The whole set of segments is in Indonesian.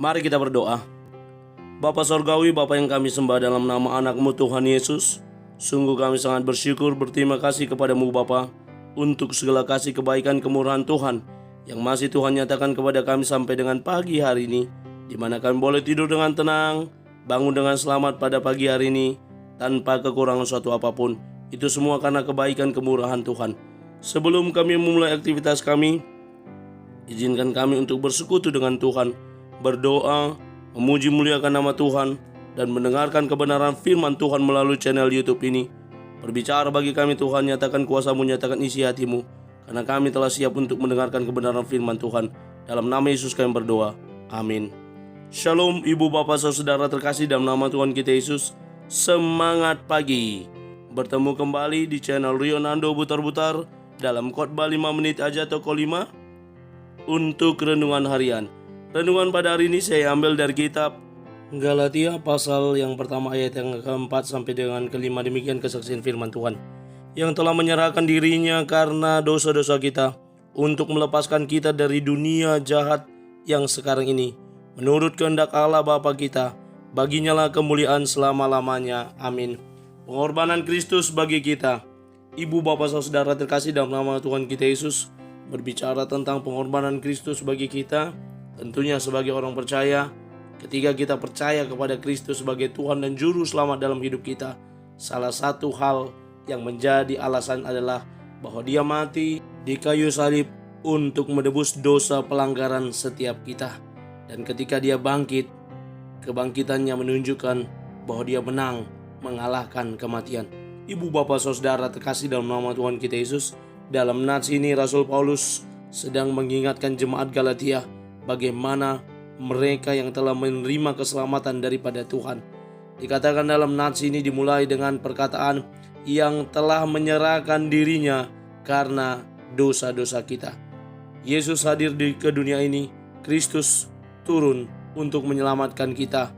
Mari kita berdoa. Bapa Sorgawi, Bapa yang kami sembah dalam nama anak-Mu Tuhan Yesus, sungguh kami sangat bersyukur, berterima kasih kepadamu Bapa untuk segala kasih kebaikan kemurahan Tuhan yang masih Tuhan nyatakan kepada kami sampai dengan pagi hari ini, di mana kami boleh tidur dengan tenang, bangun dengan selamat pada pagi hari ini tanpa kekurangan suatu apapun. Itu semua karena kebaikan kemurahan Tuhan. Sebelum kami memulai aktivitas kami, izinkan kami untuk bersekutu dengan Tuhan, berdoa, memuji muliakan nama Tuhan, dan mendengarkan kebenaran firman Tuhan melalui channel YouTube ini. Berbicara bagi kami Tuhan, nyatakan kuasa-Mu, nyatakan isi hati-Mu, karena kami telah siap untuk mendengarkan kebenaran firman Tuhan. Dalam nama Yesus kami berdoa, amin. Shalom ibu bapak saudara terkasih dalam nama Tuhan kita Yesus. Semangat pagi. Bertemu kembali di channel Rionando Butar-Butar dalam khotbah 5 menit aja toko 5 untuk renungan harian. Renungan pada hari ini saya ambil dari kitab Galatia pasal yang pertama ayat yang keempat sampai dengan kelima. Demikian kesaksian firman Tuhan, yang telah menyerahkan dirinya karena dosa-dosa kita untuk melepaskan kita dari dunia jahat yang sekarang ini, menurut kehendak Allah Bapa kita. Baginya lah kemuliaan selama-lamanya. Amin. Pengorbanan Kristus bagi kita. Ibu bapak saudara terkasih dalam nama Tuhan kita Yesus, berbicara tentang pengorbanan Kristus bagi kita. Tentunya sebagai orang percaya, ketika kita percaya kepada Kristus sebagai Tuhan dan Juru Selamat dalam hidup kita, salah satu hal yang menjadi alasan adalah bahwa Dia mati di kayu salib untuk menebus dosa pelanggaran setiap kita. Dan ketika Dia bangkit, kebangkitannya menunjukkan bahwa Dia menang, mengalahkan kematian. Ibu bapak saudara terkasih dalam nama Tuhan kita Yesus, dalam nats ini Rasul Paulus sedang mengingatkan jemaat Galatia bagaimana mereka yang telah menerima keselamatan daripada Tuhan. Dikatakan dalam nats ini dimulai dengan perkataan yang telah menyerahkan dirinya karena dosa-dosa kita. Yesus hadir ke dunia ini, Kristus turun untuk menyelamatkan kita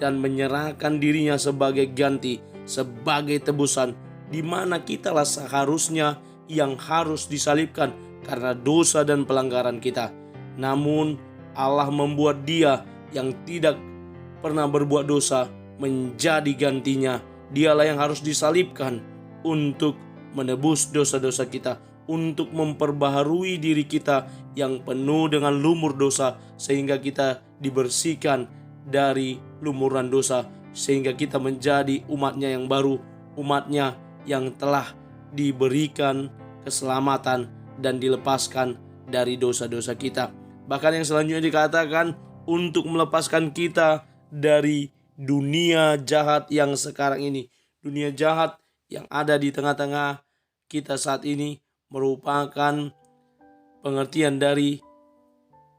dan menyerahkan dirinya sebagai ganti, sebagai tebusan, di mana kitalah seharusnya yang harus disalibkan karena dosa dan pelanggaran kita. Namun Allah membuat Dia yang tidak pernah berbuat dosa menjadi gantinya. Dialah yang harus disalibkan untuk menebus dosa-dosa kita, untuk memperbaharui diri kita yang penuh dengan lumur dosa, sehingga kita dibersihkan dari lumuran dosa, sehingga kita menjadi umatnya yang baru, umatnya yang telah diberikan keselamatan dan dilepaskan dari dosa-dosa kita. Bahkan yang selanjutnya dikatakan untuk melepaskan kita dari dunia jahat yang sekarang ini. Dunia jahat yang ada di tengah-tengah kita saat ini merupakan pengertian dari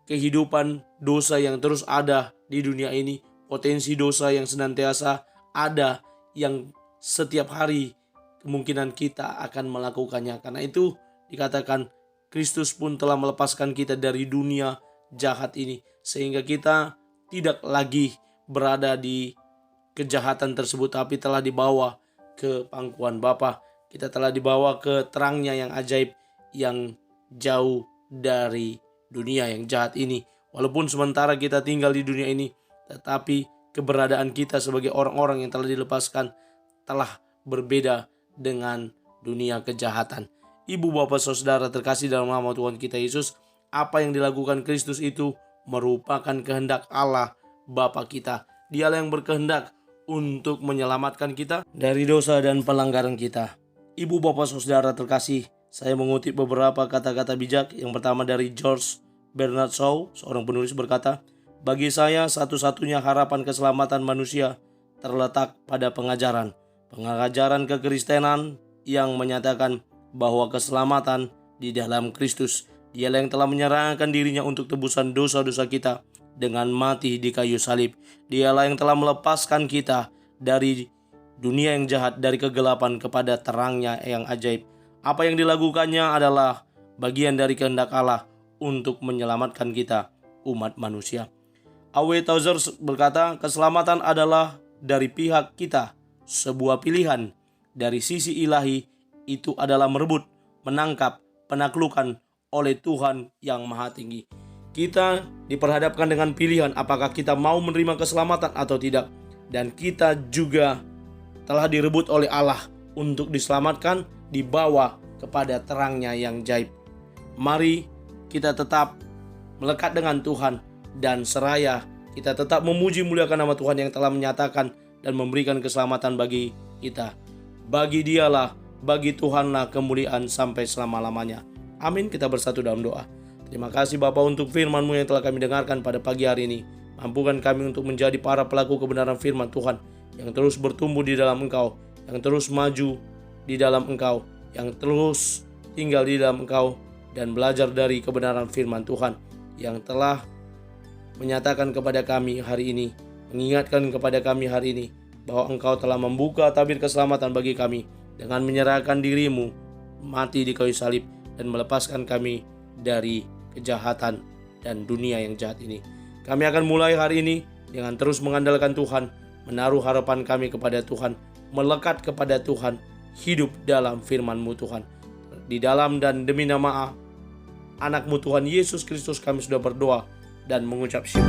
kehidupan dosa yang terus ada di dunia ini. Potensi dosa yang senantiasa ada, yang setiap hari kemungkinan kita akan melakukannya. Karena itu dikatakan Kristus pun telah melepaskan kita dari dunia jahat ini, sehingga kita tidak lagi berada di kejahatan tersebut, tapi telah dibawa ke pangkuan Bapa. Kita telah dibawa ke terangnya yang ajaib, yang jauh dari dunia yang jahat ini. Walaupun sementara kita tinggal di dunia ini, tetapi keberadaan kita sebagai orang-orang yang telah dilepaskan telah berbeda dengan dunia kejahatan. Ibu bapak saudara terkasih dalam nama Tuhan kita Yesus, apa yang dilakukan Kristus itu merupakan kehendak Allah Bapa kita. Dialah yang berkehendak untuk menyelamatkan kita dari dosa dan pelanggaran kita. Ibu bapak saudara terkasih, saya mengutip beberapa kata-kata bijak. Yang pertama dari George Bernard Shaw, seorang penulis, berkata, "Bagi saya satu-satunya harapan keselamatan manusia terletak pada pengajaran kekristenan yang menyatakan bahwa keselamatan di dalam Kristus. Dialah yang telah menyerahkan dirinya untuk tebusan dosa-dosa kita dengan mati di kayu salib. Dialah yang telah melepaskan kita dari dunia yang jahat, dari kegelapan kepada terangnya yang ajaib. Apa yang dilakukannya adalah bagian dari kehendak Allah untuk menyelamatkan kita, umat manusia." A.W. Tozer berkata, "Keselamatan adalah dari pihak kita, sebuah pilihan. Dari sisi ilahi, itu adalah merebut, menangkap, penaklukan oleh Tuhan yang Maha Tinggi." Kita diperhadapkan dengan pilihan apakah kita mau menerima keselamatan atau tidak. Dan kita juga telah direbut oleh Allah untuk diselamatkan, dibawa kepada terangnya yang gaib. Mari kita tetap melekat dengan Tuhan dan seraya kita tetap memuji muliakan nama Tuhan yang telah menyatakan dan memberikan keselamatan bagi kita. Bagi Dialah, bagi Tuhanlah kemuliaan sampai selama-lamanya. Amin. Kita bersatu dalam doa. Terima kasih Bapa untuk firman-Mu yang telah kami dengarkan pada pagi hari ini. Mampukan kami untuk menjadi para pelaku kebenaran firman Tuhan yang terus bertumbuh di dalam Engkau, yang terus maju di dalam Engkau, yang terus tinggal di dalam Engkau dan belajar dari kebenaran firman Tuhan yang telah menyatakan kepada kami hari ini, mengingatkan kepada kami hari ini bahwa Engkau telah membuka tabir keselamatan bagi kami dengan menyerahkan diri-Mu mati di kayu salib dan melepaskan kami dari kejahatan dan dunia yang jahat ini. Kami akan mulai hari ini dengan terus mengandalkan Tuhan, menaruh harapan kami kepada Tuhan, melekat kepada Tuhan, hidup dalam firman-Mu Tuhan. Di dalam dan demi nama anak-Mu Tuhan Yesus Kristus kami sudah berdoa dan mengucap syukur.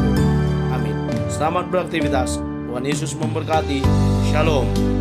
Amin. Selamat beraktivitas. Tuhan Yesus memberkati. Shalom.